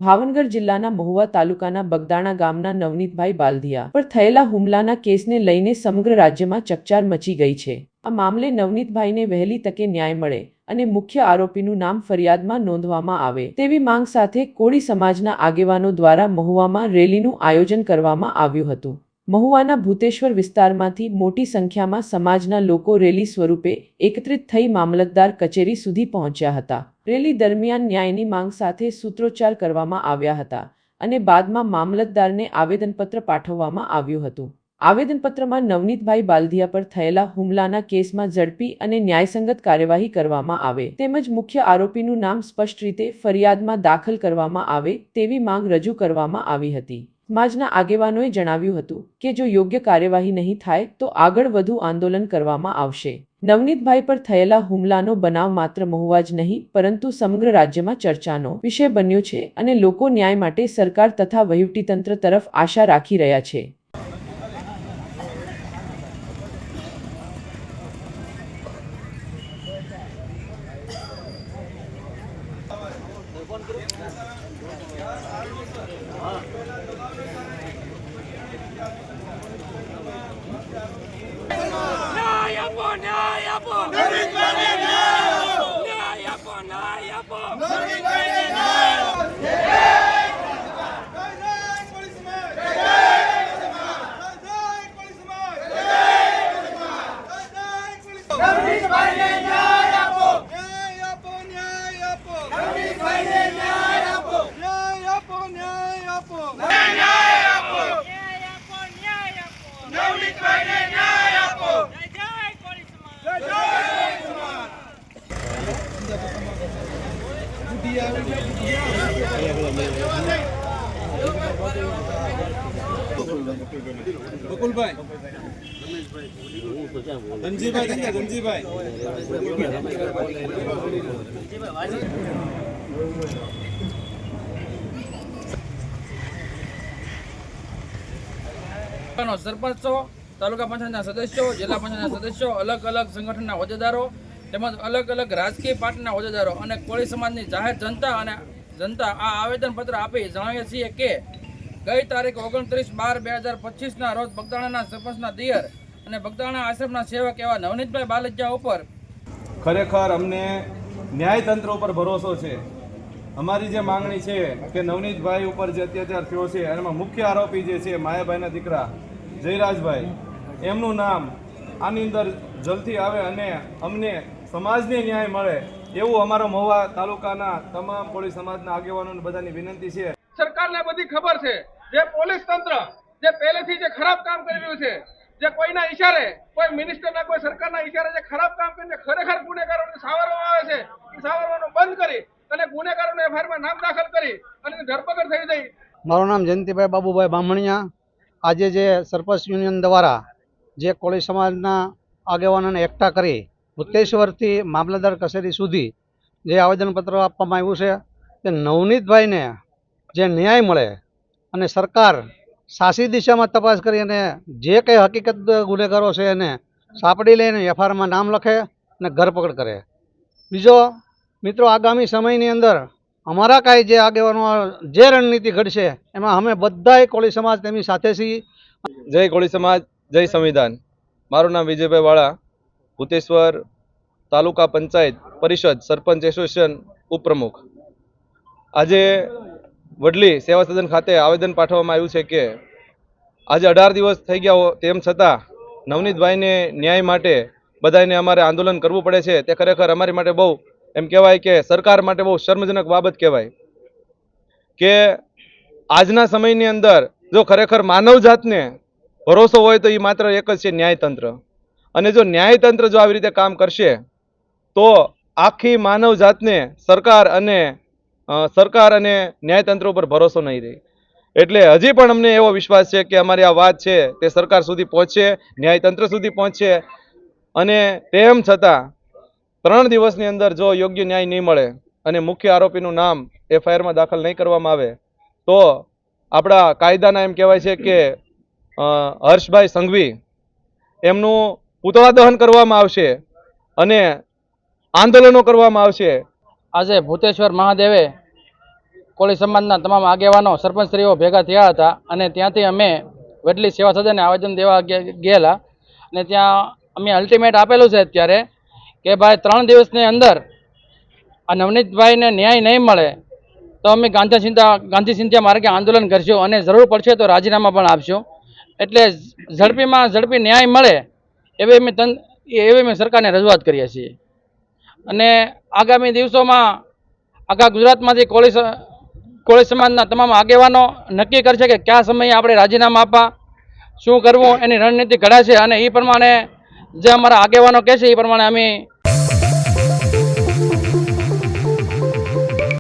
ભાવનગર જિલ્લાના મહુવા તાલુકાના બગદાણા ગામના નવનીતભાઈ બાલધિયા પર થયેલા હુમલાના કેસને લઈને સમગ્ર રાજ્યમાં ચકચાર મચી ગઈ છે। આ મામલે નવનીતભાઈને વહેલી તકે ન્યાય મળે અને મુખ્ય આરોપીનું નામ ફરિયાદમાં નોંધવામાં આવે તેવી માંગ સાથે કોળી સમાજના આગેવાનો દ્વારા મહુવામાં રેલીનું આયોજન કરવામાં આવ્યું હતું। મહુવાના ભૂતેશ્વર વિસ્તારમાંથી મોટી સંખ્યામાં સમાજના લોકો રેલી સ્વરૂપે એકત્રિત થઈ મામલતદાર કચેરી સુધી પહોંચ્યા હતા। રેલી દરમિયાન ન્યાયની માંગ સાથે સૂત્રોચ્ચાર કરવામાં આવ્યા હતા અને બાદમાં મામલતદારને આવેદનપત્ર પાઠવવામાં આવ્યું હતું। આવેદનપત્રમાં નવનીતભાઈ બાલધિયા પર થયેલા હુમલાના કેસમાં ઝડપી અને ન્યાયસંગત કાર્યવાહી કરવામાં આવે તેમજ મુખ્ય આરોપીનું નામ સ્પષ્ટ રીતે ફરિયાદમાં દાખલ કરવામાં આવે તેવી માંગ રજૂ કરવામાં આવી હતી। સમાજના આગેવાનોએ જણાવ્યું હતું કે જો યોગ્ય કાર્યવાહી નહીં થાય તો આગળ વધુ આંદોલન કરવામાં આવશે। નવનીતભાઈ પર થયેલા હુમલાનો બનાવ માત્ર મહુવા જ નહીં પરંતુ સમગ્ર રાજ્યમાં ચર્ચાનો વિષય બન્યો છે અને લોકો ન્યાય માટે સરકાર તથા વહીવટીતંત્ર તરફ આશા રાખી રહ્યા છે। બકુલભાઈ ધનજીભાઈ સરપંચો, તાલુકા પંચાયતના સદસ્યો, જિલ્લા પંચાયતના સદસ્યો, અલગ અલગ સંગઠનના હોદ્દેદારો તેમજ અલગ અલગ રાજકીય પાર્ટીના હોદ્દેદારો અને કોળી સમાજની જાહેર જનતા આ આવેદનપત્ર આપી જણાવીએ છીએ કે ગઈ તારીખ 29/12/2025ના રોજ બગદાણાના સરપંચના દિયર અને બગદાણા આશ્રમના સેવક એવા નવનીતભાઈ બાલધિયા ઉપર ખરેખર અમને ન્યાયતંત્ર ઉપર ભરોસો છે। અમારી જે માંગણી છે કે નવનીતભાઈ ઉપર જે અત્યાચાર થયો છે એમાં મુખ્ય આરોપી જે છે માયાભાઈના દીકરા જયરાજભાઈ, એમનું નામ આની અંદર જલ્દી આવે અને અમને સમાજને ન્યાય મળે એવું અમારા મહુવા તાલુકાના તમામ કોળી સમાજના આગેવાનોને બધાની વિનંતી છે। સરકારને બધી ખબર છે, જે પોલીસ તંત્ર જે પહેલેથી જે ખરાબ કામ કરી રહ્યું છે, જે કોઈના ઈશારે, કોઈ મિનિસ્ટરના, કોઈ સરકારના ઈશારે જે ખરાબ કામ કરીને ખરેખર ગુનેગારોને સાવરવામાં આવે છે, એ સાવરવાનું બંધ કરી અને ગુનેગારોને એફઆઈઆરમાં નામ દાખલ કરી અને ધરપકડ થઈ જાય। મારું નામ જયંતિભાઈ બાબુભાઈ બામણિયા। આજે જે સરપંચ યુનિયન દ્વારા જે કોળી સમાજના આગેવાનોને એકઠા કરી ભૂતેશ્વરથી મામલતદાર કચેરી સુધી જે આવેદનપત્ર આપવામાં આવ્યું છે કે નવનીતભાઈને જે ન્યાય મળે અને સરકાર સાચી દિશામાં તપાસ કરી અને જે કંઈ હકીકત ગુનેગારો છે એને સાપડી લઈને એફઆઈઆરમાં નામ લખે અને ધરપકડ કરે। બીજો મિત્રો, આગામી સમયની અંદર અમારા કાંઈ જે આગેવાનો જે રણનીતિ ઘડશે એમાં અમે બધાય કોળી સમાજ તેમની સાથે છીએ। જય કોળી સમાજ, જય સંવિધાન। મારું નામ વિજયભાઈ વાળા, ભૂતેશ્વર તાલુકા પંચાયત પરિષદ સરપંચ એસોસિએશન ઉપપ્રમુખ। આજે વડલી સેવા સદન ખાતે આવેદન પાઠવવામાં આવ્યું છે કે આજે 18 દિવસ થઈ ગયા તેમ છતાં નવનીતભાઈને ન્યાય માટે બધાને અમારે આંદોલન કરવું પડે છે। તે ખરેખર અમારી માટે બહુ એમ કહેવાય કે સરકાર માટે બહુ શર્મજનક બાબત કહેવાય કે આજના સમયની અંદર જો ખરેખર માનવ જાતને ભરોસો હોય તો એ માત્ર એક જ છે, ન્યાયતંત્ર। અને જો ન્યાયતંત્ર જો આવી રીતે કામ કરશે તો આખી માનવ જાતને સરકાર અને ન્યાયતંત્ર ઉપર ભરોસો નહીં રહે। એટલે હજી પણ અમને એવો વિશ્વાસ છે કે અમારી આ વાત છે તે સરકાર સુધી પહોંચશે, ન્યાયતંત્ર સુધી પહોંચશે અને તેમ છતાં 3 દિવસની અંદર જો યોગ્ય ન્યાય નહીં મળે અને મુખ્ય આરોપીનું નામ એફઆઈઆરમાં દાખલ નહીં કરવામાં આવે તો આપણા કાયદાના એમ કહેવાય છે કે હર્ષભાઈ સંઘવી એમનું પૂતળા દહન કરવામાં આવશે અને આંદોલનો કરવામાં આવશે। આજે ભૂતેશ્વર મહાદેવે કોળી સમાજના તમામ આગેવાનો સરપંચશ્રીઓ ભેગા થયા હતા અને ત્યાંથી અમે વડલી સેવા સદને આવેદન દેવા ગયેલા અને ત્યાં અમે અલ્ટિમેટ આપેલું છે અત્યારે કે ભાઈ 3 દિવસની અંદર આ નવનીતભાઈને ન્યાય નહીં મળે તો અમે ગાંધી ચિંતા માર્ગે આંદોલન કરશું અને જરૂર પડશે તો રાજીનામા પણ આપશું. એટલે ઝડપીમાં ઝડપી ન્યાય મળે એવી અમે સરકારને રજૂઆત કરીએ છીએ. અને આગામી દિવસોમાં આખા ગુજરાતમાંથી કોળી સમાજના તમામ આગેવાનો નક્કી કરશે કે કયા સમયે આપણે રાજીનામા આપવા, શું કરવું એની રણનીતિ ઘડાશે અને એ પ્રમાણે જે અમારા આગેવાનો કહેશે એ પ્રમાણે અમે